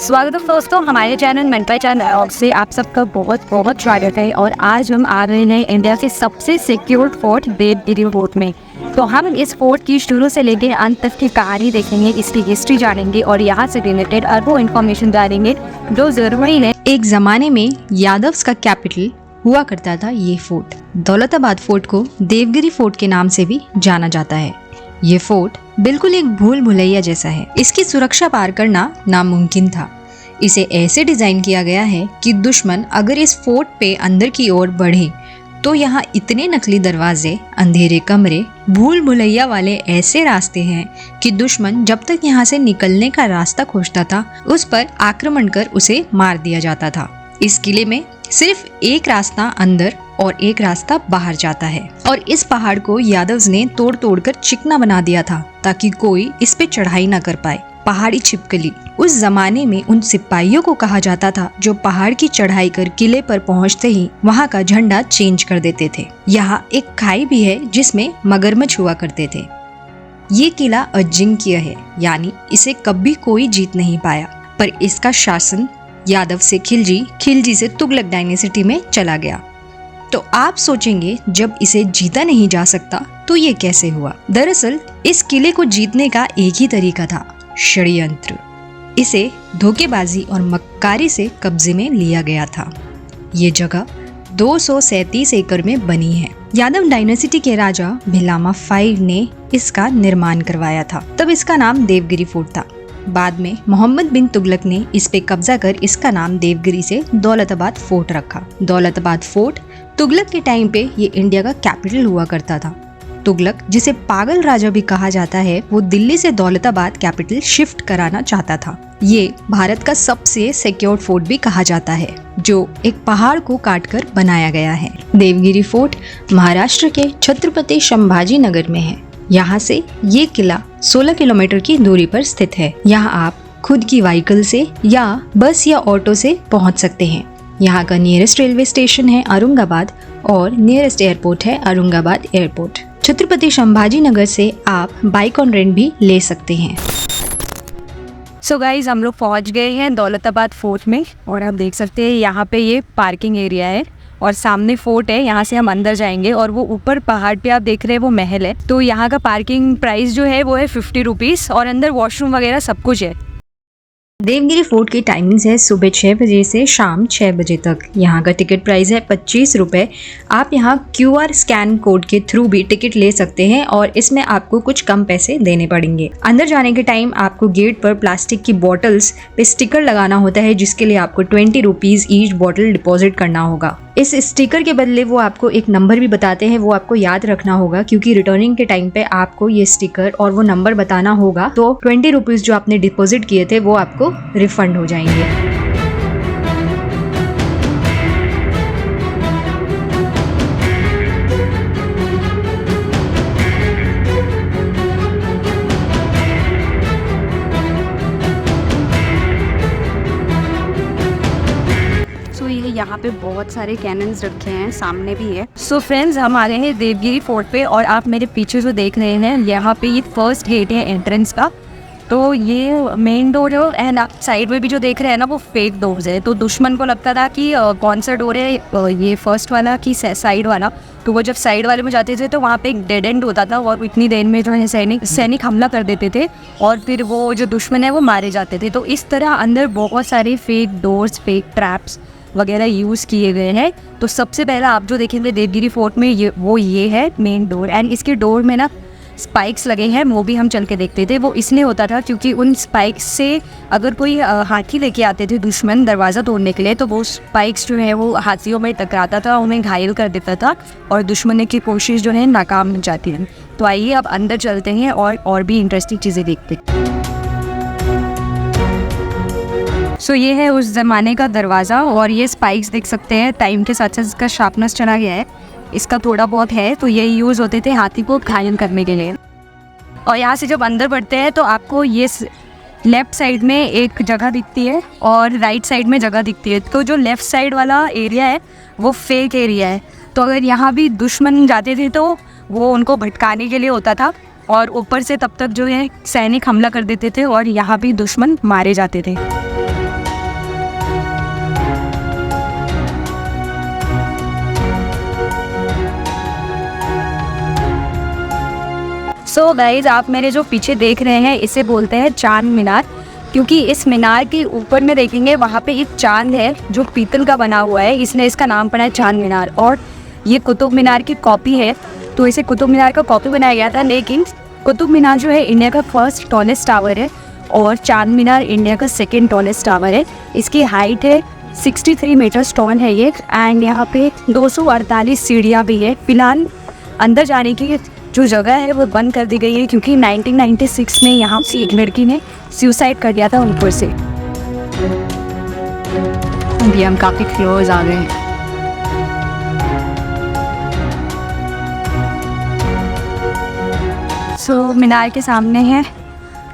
स्वागत है दोस्तों हमारे चैनल मेंटल चैनल से आप सबका बहुत बहुत स्वागत है। और आज हम आ रहे हैं इंडिया के सबसे सिक्योर फोर्ट देवगिरी फोर्ट में। तो हम इस फोर्ट की शुरू से लेकर अंत तक की कहानी देखेंगे, इसकी हिस्ट्री जानेंगे और यहाँ से रिलेटेड अरबों इन्फॉर्मेशन जानेंगे जो जरूरी है। एक जमाने में यादव्स का कैपिटल हुआ करता था ये फोर्ट। दौलताबाद फोर्ट को देवगिरी फोर्ट के नाम से भी जाना जाता है। ये फोर्ट बिल्कुल एक भूल भुलैया जैसा है। इसकी सुरक्षा पार करना नामुमकिन था। इसे ऐसे डिजाइन किया गया है कि दुश्मन अगर इस फोर्ट पे अंदर की ओर बढ़े तो यहाँ इतने नकली दरवाजे, अंधेरे कमरे, भूल भुलैया वाले ऐसे रास्ते हैं कि दुश्मन जब तक यहाँ से निकलने का रास्ता खोजता था उस पर आक्रमण कर उसे मार दिया जाता था। इस किले में सिर्फ एक रास्ता अंदर और एक रास्ता बाहर जाता है और इस पहाड़ को यादव्स ने तोड़ तोड़ कर चिकना बना दिया था ताकि कोई इस पे चढ़ाई न कर पाए। पहाड़ी छिपकली उस जमाने में उन सिपाहियों को कहा जाता था जो पहाड़ की चढ़ाई कर किले पर पहुंचते ही वहां का झंडा चेंज कर देते थे। यहाँ एक खाई भी है जिसमें मगरमच्छ हुआ करते थे। ये किला अजिंक्य है, यानी इसे कभी कोई जीत नहीं पाया, पर इसका शासन यादव से खिलजी से तुगलक डायनेसिटी में चला गया। तो आप सोचेंगे जब इसे जीता नहीं जा सकता तो ये कैसे हुआ। दरअसल इस किले को जीतने का एक ही तरीका था, षड्यंत्र। इसे धोखेबाजी और मक्कारी से कब्जे में लिया गया था। ये जगह 237 एकड़ में बनी है। यादव डायनेसिटी के राजा भिलामा 5 ने इसका निर्माण करवाया था। तब इसका नाम देवगिरी फोर्ट था। बाद में मोहम्मद बिन तुगलक ने इस पे कब्जा कर इसका नाम देवगिरी से दौलताबाद फोर्ट रखा। दौलताबाद फोर्ट तुगलक के टाइम पे ये इंडिया का कैपिटल हुआ करता था। तुगलक, जिसे पागल राजा भी कहा जाता है, वो दिल्ली से दौलताबाद कैपिटल शिफ्ट कराना चाहता था। ये भारत का सबसे सिक्योर फोर्ट भी कहा जाता है, जो एक पहाड़ को काटकर बनाया गया है। देवगिरी फोर्ट महाराष्ट्र के छत्रपति संभाजी नगर में है। यहाँ से ये किला 16 किलोमीटर की दूरी पर स्थित है। यहाँ आप खुद की व्हीकल से या बस या ऑटो से पहुँच सकते हैं। यहाँ का नियरेस्ट रेलवे स्टेशन है औरंगाबाद और नियरेस्ट एयरपोर्ट है औरंगाबाद एयरपोर्ट। छत्रपति संभाजी नगर से आप बाइक ऑन रेंट भी ले सकते हैं। सो गाइज हम लोग पहुँच गए हैं दौलताबाद फोर्ट में और आप देख सकते हैं यहाँ पे ये पार्किंग एरिया है और सामने फोर्ट है। यहाँ से हम अंदर जाएंगे और वो ऊपर पहाड़ पे आप देख रहे हैं वो महल है। तो यहाँ का पार्किंग प्राइस जो है वो है 50 रुपीज़ और अंदर वॉशरूम वगैरह सब कुछ है। देवगिरी फोर्ट की टाइमिंग्स है सुबह 6 बजे से शाम 6 बजे तक। यहाँ का टिकट प्राइस है 25 रुपये। आप यहाँ QR स्कैन कोड के थ्रू भी टिकट ले सकते हैं और इसमें आपको कुछ कम पैसे देने पड़ेंगे। अंदर जाने के टाइम आपको गेट पर प्लास्टिक की बॉटल्स पे स्टिकर लगाना होता है, जिसके लिए आपको 20 रुपीज़ ईच बॉटल डिपॉजिट करना होगा। इस स्टिकर के बदले वो आपको एक नंबर भी बताते हैं, वो आपको याद रखना होगा क्योंकि रिटर्निंग के टाइम पे आपको ये स्टिकर और वो नंबर बताना होगा। तो 20 रुपीज़ जो आपने डिपॉजिट किए थे वो आपको रिफंड हो जाएंगे। यहाँ पे बहुत सारे कैनन्स रखे हैं, सामने भी है। सो फ्रेंड्स हम आ रहे हैं देवगिरी फोर्ट पे और आप मेरे पीछे जो देख रहे हैं यहाँ पे ये फर्स्ट गेट है एंट्रेंस का। तो ये मेन डोर है एंड आप साइड में भी जो देख रहे हैं ना वो फेक डोर्स है। तो दुश्मन को लगता था कि कौन सा डोर है, ये फर्स्ट वाला कि साइड वाला। तो वो जब साइड वाले में जाते थे तो वहाँ पे एक डेड एंड होता था और इतनी देर में जो है सैनिक हमला कर देते थे और फिर वो जो दुश्मन है वो मारे जाते थे। तो इस तरह अंदर बहुत सारे फेक डोर्स, फेक ट्रैप्स वगैरह यूज़ किए गए हैं। तो सबसे पहला आप जो देखेंगे देवगिरी फोर्ट में ये है मेन डोर एंड इसके डोर में ना स्पाइक्स लगे हैं, वो भी हम चल के देखते थे। वो इसलिए होता था क्योंकि उन स्पाइक्स से अगर कोई हाथी लेके आते थे दुश्मन दरवाज़ा तोड़ने के लिए तो वो स्पाइक्स जो है वो हाथियों में टकराता था, उन्हें घायल कर देता था और दुश्मन की कोशिश जो है नाकाम हो जाती है। तो आइए अब अंदर चलते हैं और भी इंटरेस्टिंग चीज़ें देखते हैं। सो ये है उस ज़माने का दरवाज़ा और ये स्पाइक्स देख सकते हैं, टाइम के साथ साथ इसका शार्पनेस चला गया है, इसका थोड़ा बहुत है। तो ये यूज़ होते थे हाथी को घायल करने के लिए। और यहाँ से जब अंदर बढ़ते हैं तो आपको ये लेफ़्ट साइड में एक जगह दिखती है और राइट साइड में जगह दिखती है। तो जो लेफ़्ट साइड वाला एरिया है वो फेक एरिया है। तो अगर यहाँ भी दुश्मन जाते थे तो वो उनको भटकाने के लिए होता था और ऊपर से तब तक जो है सैनिक हमला कर देते थे और यहाँ भी दुश्मन मारे जाते थे। सो गाइज, आप मेरे जो पीछे देख रहे हैं इसे बोलते हैं चांद मीनार, क्योंकि इस मीनार के ऊपर में देखेंगे वहाँ पे एक चांद है जो पीतल का बना हुआ है, इसलिए इसका नाम पड़ा है चांद मीनार। और ये कुतुब मीनार की कॉपी है, तो इसे कुतुब मीनार का कॉपी बनाया गया था। लेकिन कुतुब मीनार जो है इंडिया का फर्स्ट टॉलेस्ट टावर है और चांद मीनार इंडिया का सेकेंड टॉलेस्ट टावर है। इसकी हाइट है 63 मीटर टॉल है ये, एंड यहाँ पे 248 सीढ़ियाँ भी है। फिलहाल अंदर जाने की जो जगह है वो बंद कर दी गई है, क्योंकि 1996 में यहाँ से एक लड़की ने सुसाइड कर दिया था ऊपर से। अभी हम काफ़ी क्लोज आ गए। सो मीनार के सामने है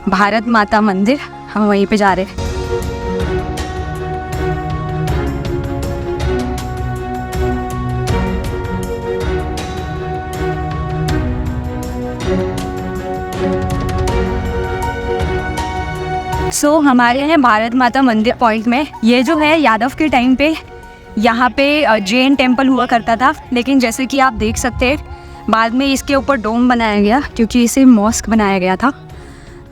भारत माता मंदिर, हम वहीं पे जा रहे हैं। सो हमारे हैं भारत माता मंदिर पॉइंट में। ये जो है यादव के टाइम पे यहाँ पे जैन टेम्पल हुआ करता था, लेकिन जैसे कि आप देख सकते हैं बाद में इसके ऊपर डोम बनाया गया क्योंकि इसे मॉस्क बनाया गया था।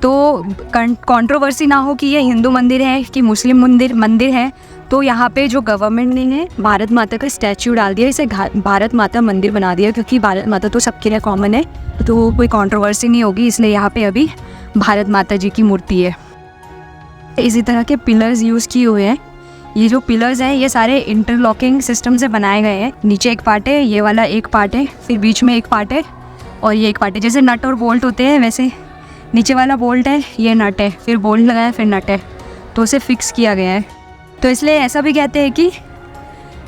तो कंट्रोवर्सी ना हो कि ये हिंदू मंदिर है कि मुस्लिम मंदिर है, तो यहाँ पे जो गवर्नमेंट ने है भारत माता का स्टैचू डाल दिया, इसे भारत माता मंदिर बना दिया, क्योंकि भारत माता तो सबके लिए कॉमन है, तो कोई कंट्रोवर्सी नहीं होगी, इसलिए यहाँ पे अभी भारत माता जी की मूर्ति है। इसी तरह के पिलर्स यूज़ किए हुए हैं। ये जो पिलर्स हैं ये सारे इंटरलॉकिंग सिस्टम से बनाए गए हैं। नीचे एक पार्ट है, ये वाला एक पार्ट है, फिर बीच में एक पार्ट है और ये एक पार्ट है। जैसे नट और बोल्ट होते हैं वैसे नीचे वाला बोल्ट है, ये नट है, फिर बोल्ट लगाया फिर नट है, तो उसे फिक्स किया गया है। तो इसलिए ऐसा भी कहते हैं कि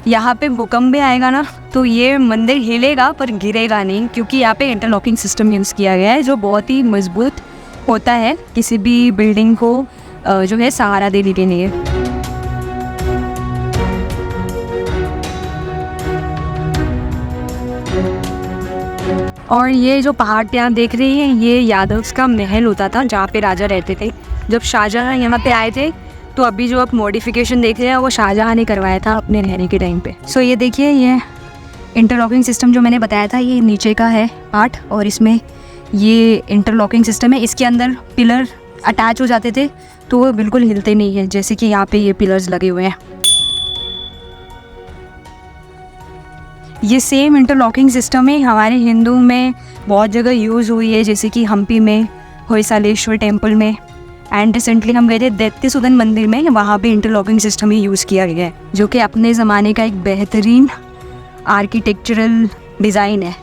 यहाँ पे भूकंप भी आएगा ना तो ये मंदिर हिलेगा पर गिरेगा नहीं, क्योंकि यहाँ पे इंटरलॉकिंग सिस्टम यूज़ किया गया है जो बहुत ही मजबूत होता है किसी भी बिल्डिंग को जो है सहारा देने के लिए। और ये जो पहाड़ पे आप देख रही हैं ये यादव्स का महल होता था जहाँ पे राजा रहते थे। जब शाहजहाँ यहाँ पे आए थे तो अभी जो आप मॉडिफिकेशन देख रहे हैं वो शाहजहाँ ने करवाया था अपने रहने के टाइम पे। सो ये देखिए, ये इंटरलॉकिंग सिस्टम जो मैंने बताया था ये नीचे का है पार्ट और इसमें ये इंटरलॉकिंग सिस्टम है। इसके अंदर पिलर अटैच हो जाते थे तो वो बिल्कुल हिलते नहीं है, जैसे कि यहाँ पे ये पिलर्स लगे हुए हैं। ये सेम इंटरलॉकिंग सिस्टम है हमारे हिंदू में बहुत जगह यूज़ हुई है, जैसे कि हम्पी में, होयसालेश्वर टेम्पल में, एंड रिसेंटली हम गए थे दैत्य सुदन मंदिर में, वहाँ पे इंटरलॉकिंग सिस्टम ही यूज़ किया गया है, जो कि अपने ज़माने का एक बेहतरीन आर्किटेक्चरल डिज़ाइन है।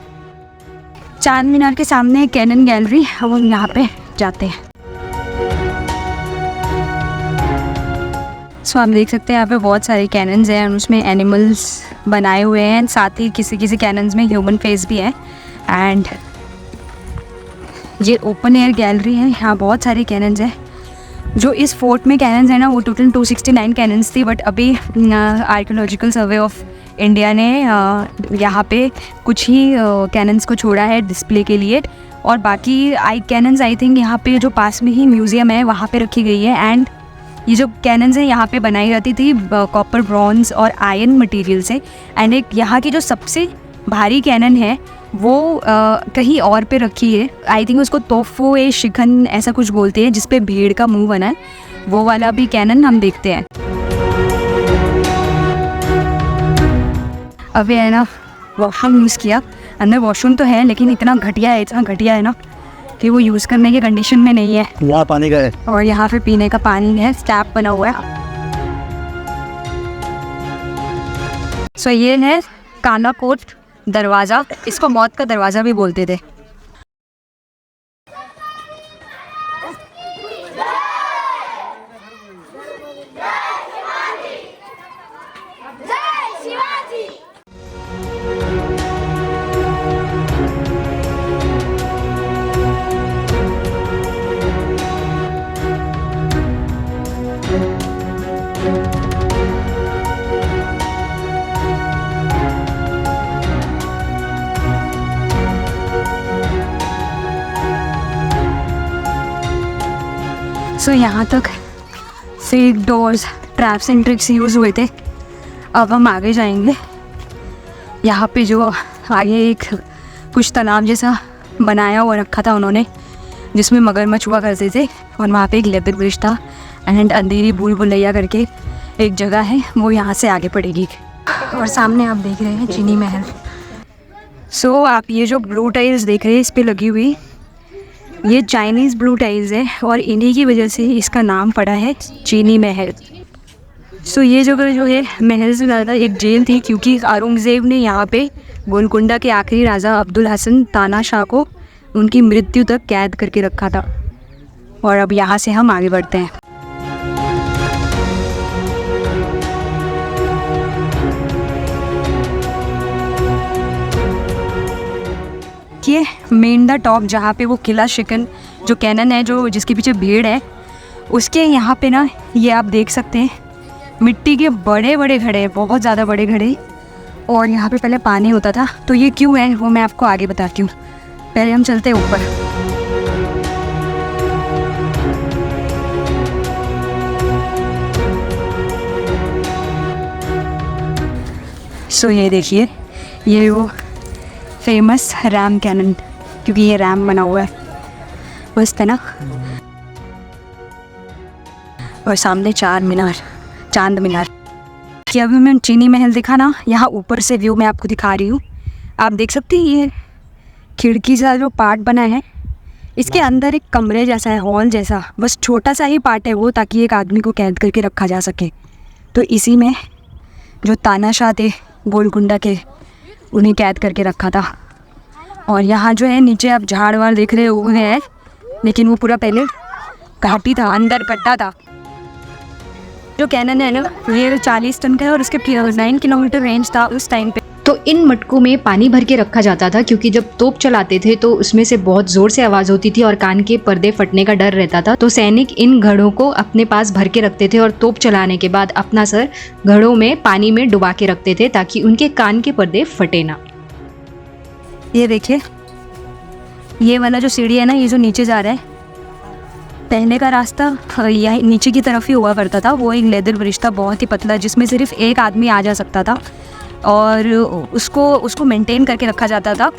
चांद मीनार के सामने कैनन गैलरी, हम यहाँ पे जाते हैं। सो आप देख सकते हैं यहाँ पे बहुत सारे कैनन्स हैं, उसमें एनिमल्स बनाए हुए हैं, साथ ही किसी किसी कैनन्स में ह्यूमन फेस भी है। एंड ये ओपन एयर गैलरी है, यहाँ बहुत सारे कैनन्स हैं। जो इस फोर्ट में कैनन्स है ना वो टोटल 269 कैनन्स थी, बट अभी आर्कियोलॉजिकल सर्वे ऑफ इंडिया ने यहाँ पे कुछ ही कैनन्स को छोड़ा है डिस्प्ले के लिए, और बाकी कैनन्स आई थिंक यहाँ पे जो पास में ही म्यूज़ियम है वहाँ पे रखी गई है। एंड ये जो कैनन्स हैं यहाँ पे बनाई जाती थी कॉपर, ब्रॉन्ज और आयरन मटेरियल से। एंड एक यहाँ की जो सबसे भारी कैनन है वो कहीं और पे रखी है, आई थिंक उसको तोफो ए शिखन ऐसा कुछ बोलते हैं, जिस पे भीड़ का मुंह बना है, वो वाला भी कैनन हम देखते हैं। अभी है ना वॉशरूम यूज़ किया, अंदर वॉशरूम तो है लेकिन इतना घटिया है ना कि वो यूज़ करने की कंडीशन में नहीं है। यहाँ पानी का है और यहाँ पे पीने का पानी है, टैप बना हुआ है। सो ये है काला कोट दरवाज़ा, इसको मौत का दरवाज़ा भी बोलते थे। सो यहाँ तक fake doors, traps and tricks use हुए थे। अब हम आगे जाएंगे। यहाँ पे जो आगे एक कुछ तालाब जैसा बनाया हुआ रखा था उन्होंने, जिसमें मगरमच्छ हुआ करते थे। और वहाँ पे एक लेदर ब्रिज था एंड अंधेरी भूल भुलैया करके एक जगह है, वो यहाँ से आगे पड़ेगी। और सामने आप देख रहे हैं चीनी महल। सो आप ये जो ब्लू टाइल्स देख रहे हैं इस पे लगी हुई, ये चाइनीज़ ब्लू टाइल्स है और इन्हीं की वजह से इसका नाम पड़ा है चीनी महल। सो ये जगह जो है महल से ज़्यादा एक जेल थी, क्योंकि औरंगज़ेब ने यहाँ पे गोलकुंडा के आखिरी राजा अब्दुल हसन तानाशाह को उनकी मृत्यु तक कैद करके रखा था। और अब यहाँ से हम आगे बढ़ते हैं। ये मेन द टॉप, जहाँ पे वो किला शिकन जो कैनन है, जो जिसके पीछे भीड़ है, उसके यहाँ पे ना ये आप देख सकते हैं मिट्टी के बड़े बड़े घड़े, बहुत ज़्यादा बड़े घड़े। और यहाँ पे पहले पानी होता था, तो ये क्यों है वो मैं आपको आगे बताती हूँ। पहले हम चलते हैं ऊपर। सो ये देखिए, ये वो फेमस रैम कैनन, क्योंकि ये रैम बना हुआ है बस पे ना। और सामने चांद मीनार कि अभी मैं चीनी महल दिखा ना, यहाँ ऊपर से व्यू मैं आपको दिखा रही हूँ। आप देख सकते हैं ये खिड़की सा जो पार्ट बना है, इसके अंदर एक कमरे जैसा है, हॉल जैसा, बस छोटा सा ही पार्ट है वो, ताकि एक आदमी को कैद करके रखा जा सके। तो इसी में जो तानाशाह थे गोलकुंडा के, उन्हें कैद करके रखा था। और यहाँ जो है नीचे आप झाड़ वाड़ देख रहे हुए हैं, लेकिन वो पूरा पहले घाटी था, अंदर गड्ढा था। जो कैनन है ना, ये 40 टन का है और उसके 9 किलोमीटर रेंज था उस टाइम पे। तो इन मटकों में पानी भर के रखा जाता था, क्योंकि जब तोप चलाते थे तो उसमें से बहुत जोर से आवाज होती थी और कान के पर्दे फटने का डर रहता था। तो सैनिक इन घड़ों को अपने पास भर के रखते थे और तोप चलाने के बाद अपना सर घड़ों में पानी में डुबा के रखते थे, ताकि उनके कान के पर्दे फटे ना। ये देखिए, ये वाला जो सीढ़ी है ना, ये जो नीचे जा रहा है, पहले का रास्ता यही नीचे की तरफ ही हुआ करता था। वो एक लेदर ब्रिज था, बहुत ही पतला, जिसमें सिर्फ एक आदमी आ जा सकता था और उसको मेंटेन करके रखा जाता था।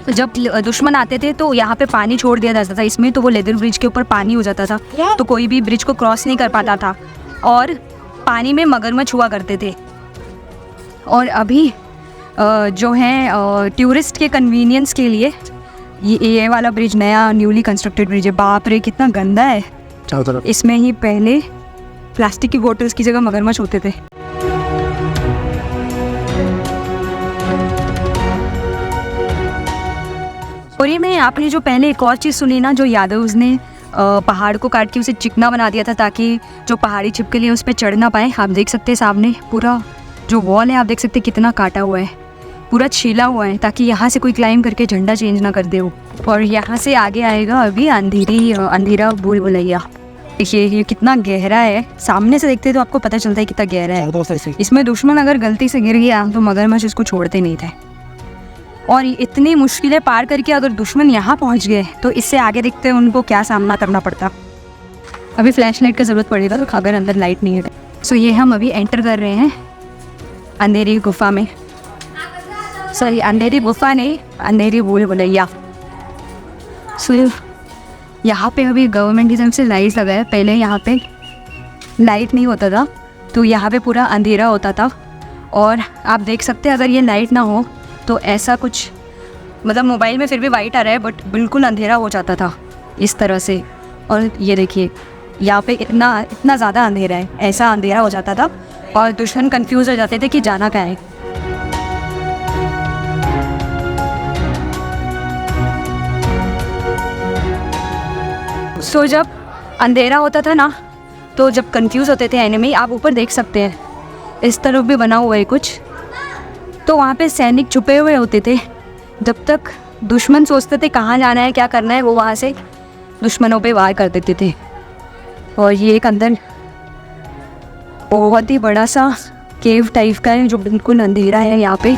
जब दुश्मन आते थे तो यहाँ पे पानी छोड़ दिया जाता था इसमें, तो वो लेदर ब्रिज के ऊपर पानी हो जाता था, तो कोई भी ब्रिज को क्रॉस नहीं कर पाता था। और पानी में मगरमच्छ हुआ करते थे। और अभी जो है टूरिस्ट के कन्वीनियंस के लिए ये वाला ब्रिज नया न्यूली कंस्ट्रक्टेड ब्रिज है। बाप रे कितना गंदा है। इसमें ही पहले प्लास्टिक की बोतल्स की जगह मगरमच्छ होते थे। और ये में आपने जो पहले एक और चीज़ सुनी ना, जो यादव्स ने पहाड़ को काट के उसे चिकना बना दिया था ताकि जो पहाड़ी छिपके लिए उस पर चढ़ ना पाए। आप देख सकते हैं सामने पूरा जो वॉल है, आप देख सकते हैं कितना काटा हुआ है, पूरा छीला हुआ है, ताकि यहाँ से कोई क्लाइम करके झंडा चेंज ना कर दे वो। और यहाँ से आगे आएगा अभी अंधेरा भूल भुलैया। ये कितना गहरा है, सामने से देखते तो आपको पता चलता है कितना गहरा है। इसमें दुश्मन अगर गलती से गिर गया तो मगरमच्छ इसको छोड़ते नहीं थे। और इतनी मुश्किलें पार करके अगर दुश्मन यहाँ पहुँच गए तो इससे आगे देखते हैं उनको क्या सामना करना पड़ता। अभी फ्लैश लाइट की ज़रूरत पड़ेगा तो अगर अंदर लाइट नहीं है। सो ये हम अभी एंटर कर रहे हैं अंधेरी गुफा में। सॉरी, अंधेरी गुफा नहीं, अंधेरी भूल भुलैया। सो यहाँ पे अभी गवर्नमेंट की तरफ से लाइट लगा है। पहले यहाँ पे लाइट नहीं होता था, तो यहाँ पे पूरा अंधेरा होता था। और आप देख सकते हैं अगर ये लाइट ना हो तो ऐसा कुछ, मतलब मोबाइल में फिर भी वाइट आ रहा है बट बिल्कुल अंधेरा हो जाता था इस तरह से। और ये देखिए यहाँ पे इतना ज़्यादा अंधेरा है, ऐसा अंधेरा हो जाता था और दुश्मन कंफ्यूज हो जाते थे कि जाना कहाँ है। सो जब अंधेरा होता था ना, तो जब कंफ्यूज होते थे एनिमी, आप ऊपर देख सकते हैं इस तरफ भी बना हुआ है कुछ, तो वहाँ पे सैनिक छुपे हुए होते थे। जब तक दुश्मन सोचते थे कहाँ जाना है क्या करना है, वो वहाँ से दुश्मनों पे वार कर देते थे। और ये एक अंदर बहुत ही बड़ा सा केव टाइप का है जो बिल्कुल अंधेरा है यहाँ पे।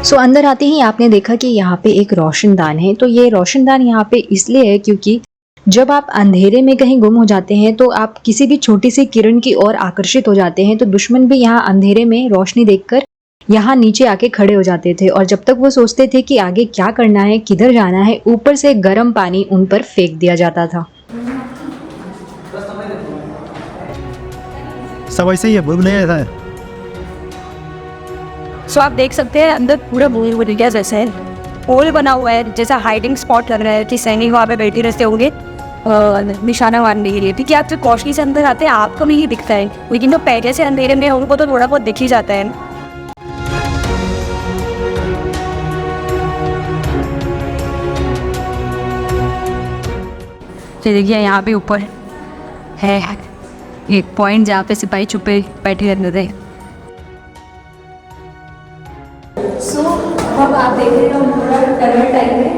सो अंदर आते ही आपने देखा कि यहाँ पे एक रोशनदान है। तो ये रोशनदान यहाँ पे इसलिए है क्योंकि जब आप अंधेरे में कहीं गुम हो जाते हैं तो आप किसी भी छोटी सी किरण की ओर आकर्षित हो जाते हैं, तो दुश्मन भी यहाँ अंधेरे में रोशनी देखकर यहाँ नीचे आके खड़े हो जाते थे, और जब तक वो सोचते थे कि आगे क्या करना है, किधर जाना है, ऊपर से गर्म पानी उन पर फेंक दिया जाता था। सब ऐसे ही है, भूल नहीं ऐसा है। सो आप देख सकते हैं अंदर पूरा भूल भुलैया जैसा है, होल बना हुआ है, जैसा हाइडिंग स्पॉट लग रहा है कि सैनिक वहाँ पे बैठे रहते होंगे निशाना मारने के लिए। ठीक है, आप जब रोशनी से अंदर आते हैं आपको नहीं दिखता है, लेकिन जो पहले से अंधेरे में उनको तो थोड़ा बहुत दिख ही जाता है। देखिए यहाँ पे ऊपर है एक पॉइंट जहाँ पे सिपाही छुपे बैठे रहते थे। सो अब आप देख रहे हो हम थोड़ा टनल टाइप में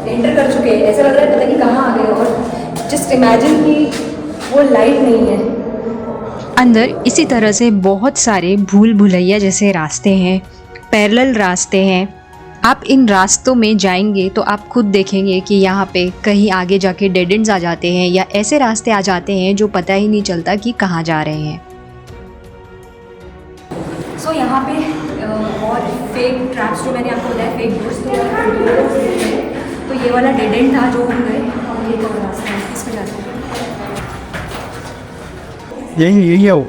एंटर कर चुके हैं, ऐसा लग रहा है पता नहीं कहाँ आ गए, और जस्ट इमेजिन कि वो लाइट नहीं है अंदर। इसी तरह से बहुत सारे भूल भुलैया जैसे रास्ते हैं, पैरेलल रास्ते हैं। आप इन रास्तों में जाएंगे तो आप खुद देखेंगे कि यहाँ पे कहीं आगे जाके डेड एंड्स आ जाते हैं, या ऐसे रास्ते आ जाते हैं जो पता ही नहीं चलता कि कहाँ जा रहे हैं। सो यहाँ पे और फेक ट्रैप्स जो मैंने आपको बताया, फेक डोर्स, तो ये वाला डेड एंड था जो हम गए, और ये तो रास्ता है इस पर जाते हैं। यही है वो,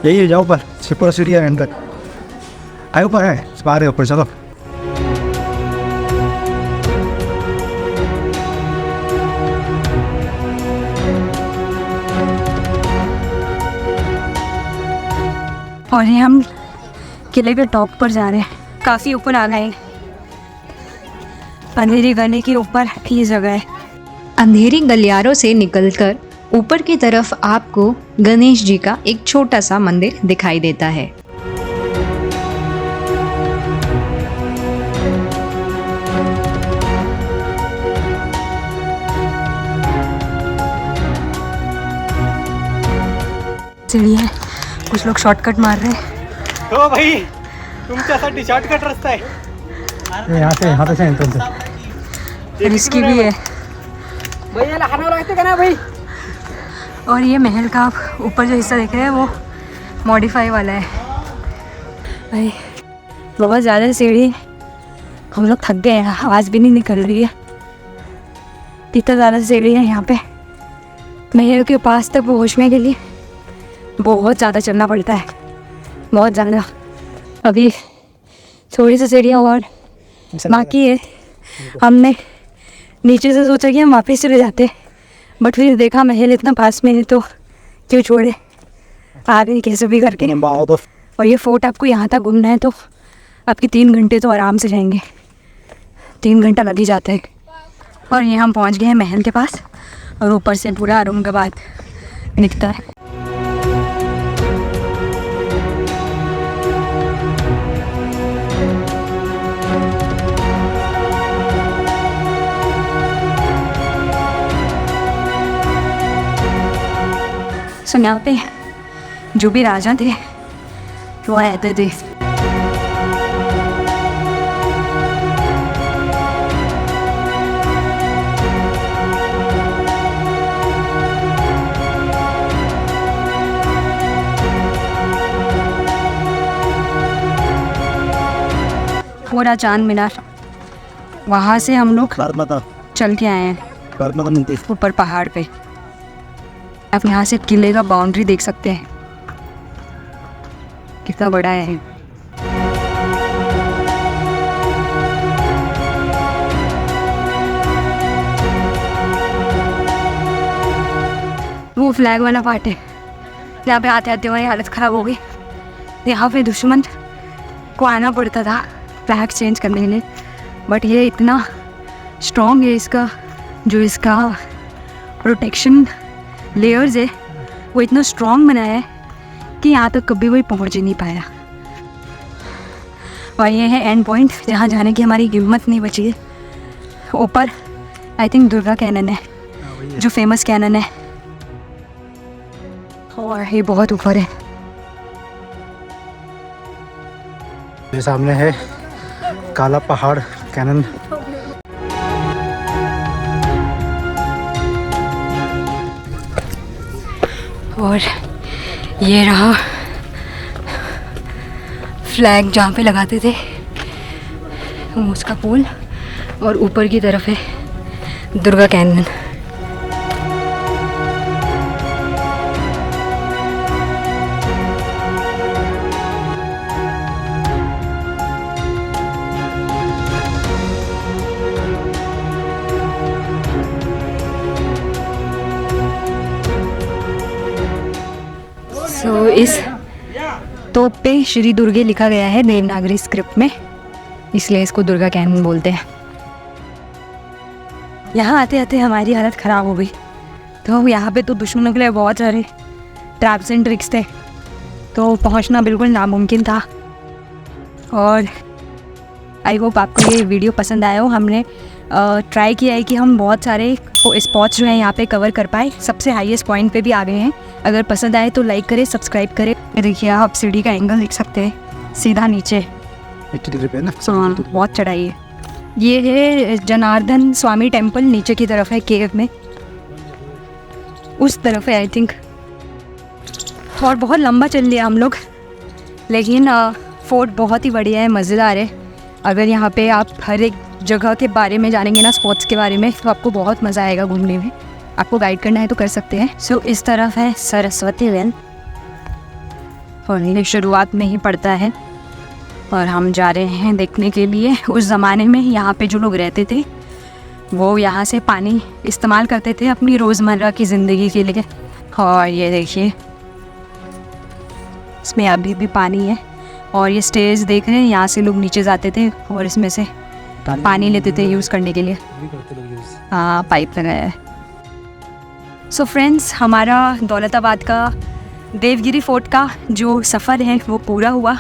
यही है, जाओ ऊपर सीढ़ी है अंदर, आए ऊपर है, आ रहे ऊपर, चलो। और ये हम किले के टॉप पर जा रहे हैं, काफ़ी ऊपर आ गए हैं, अंधेरी गली के ऊपर ये जगह है। अंधेरी गलियारों से निकलकर ऊपर की तरफ आपको गणेश जी का एक छोटा सा मंदिर दिखाई देता है। सीढ़ी है, कुछ लोग शॉर्टकट मार रहे हैं। तो भाई तुमच्यासाठी शॉर्टकट रस्ता आहे, यहाँ पे से एंट्रेंस है। रिस्की भी है। भैयाला हाणावं लागतं का ना भाई? और ये महल का आप ऊपर जो हिस्सा देख रहे हैं वो मॉडिफाई वाला है। भाई बहुत ज़्यादा सीढ़ी, हम लोग थक गए हैं, आवाज़ भी नहीं निकल रही है, इतना ज़्यादा सीढ़ी है यहाँ पे। महल के पास तक पहुँचने के लिए बहुत ज़्यादा चलना पड़ता है, बहुत ज़्यादा। अभी थोड़ी सी सीढ़ियाँ और बाकी है। हमने नीचे से सोचा कि हम वापस चले जाते, बट फिर देखा महल इतना पास में है तो क्यों छोड़े, आ गए कैसे भी करके। और ये फोर्ट आपको यहाँ तक घूमना है तो आपके 3 घंटे तो आराम से जाएंगे, 3 घंटा लग ही जाता है। और ये हम पहुँच गए हैं महल के पास, और ऊपर से पूरा औरंगाबाद दिखता है। सो यहाँ पे जो भी राजा थे वो आते थे। पूरा चांद मीनार, वहाँ से हम लोग चल के आए हैं ऊपर पहाड़ पे। आप यहाँ से किले का बाउंड्री देख सकते हैं कितना बड़ा है। वो फ्लैग वाला पार्ट है, यहाँ पे आते आते हमारी हालत ख़राब हो गई। यहाँ पे दुश्मन को आना पड़ता था फ्लैग चेंज करने के लिए, बट ये इतना स्ट्रॉन्ग है, इसका जो इसका प्रोटेक्शन लेयर्स है वो इतना स्ट्रॉन्ग बनाया है कि यहाँ तक कभी कोई पहुँच ही नहीं पाया। और ये है एंड पॉइंट जहाँ जाने की हमारी हिम्मत नहीं बची है। ऊपर आई थिंक दुर्गा कैनन है जो फेमस कैनन है, और ये बहुत ऊपर है। ये सामने है काला पहाड़ कैनन। और ये रहा फ्लैग जहाँ पे लगाते थे उसका पोल, और ऊपर की तरफ है दुर्गा कैनन। तो इस तोप पे श्री दुर्गे लिखा गया है देवनागरी स्क्रिप्ट में, इसलिए इसको दुर्गा कैनन बोलते हैं। यहाँ आते आते हमारी हालत ख़राब हो गई। तो यहाँ पे तो दुश्मनों के लिए बहुत सारे ट्रैप्स एंड ट्रिक्स थे, तो पहुँचना बिल्कुल नामुमकिन था। और आई होप आपको ये वीडियो पसंद आया हो। हमने ट्राई किया है कि हम बहुत सारे स्पॉट्स जो हैं यहाँ पे कवर कर पाए, सबसे हाईएस्ट पॉइंट पे भी आ गए हैं। अगर पसंद आए तो लाइक करें, सब्सक्राइब करें। देखिए आप सीढ़ी का एंगल देख सकते हैं, सीधा नीचे 80 डिग्री पे ना। बहुत चढ़ाई है। ये है जनार्दन स्वामी टेम्पल, नीचे की तरफ है केव में, उस तरफ है आई थिंक। और बहुत लंबा चल लिया हम लोग, लेकिन फोर्ट बहुत ही बढ़िया है, मज़ेदार है। अगर यहाँ पे आप हर एक जगह के बारे में जानेंगे ना, स्पॉट्स के बारे में, तो आपको बहुत मज़ा आएगा घूमने में। आपको गाइड करना है तो कर सकते हैं। सो इस तरफ है सरस्वती वेल, और ये शुरुआत में ही पड़ता है, और हम जा रहे हैं देखने के लिए। उस ज़माने में यहाँ पे जो लोग रहते थे वो यहाँ से पानी इस्तेमाल करते थे अपनी रोज़मर्रा की ज़िंदगी के लिए। और ये देखिए इसमें अभी भी पानी है, और ये स्टेज देख रहे हैं, यहाँ से लोग नीचे जाते थे और इसमें से पानी लेते थे यूज़ करने के लिए। हाँ, पाइप लगाया है। सो फ्रेंड्स, हमारा दौलताबाद का देवगिरी फोर्ट का जो सफ़र है वो पूरा हुआ।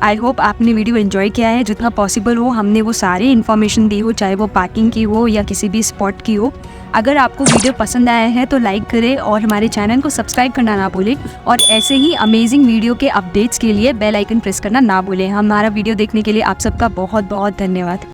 आई होप आपने वीडियो एंजॉय किया है। जितना पॉसिबल हो हमने वो सारी इन्फॉर्मेशन दी हो, चाहे वो पार्किंग की हो या किसी भी स्पॉट की हो। अगर आपको वीडियो पसंद आया है तो लाइक करें और हमारे चैनल को सब्सक्राइब करना ना भूलें, और ऐसे ही अमेजिंग वीडियो के अपडेट्स के लिए बेल आइकन प्रेस करना ना भूलें। हमारा वीडियो देखने के लिए आप सबका बहुत बहुत धन्यवाद।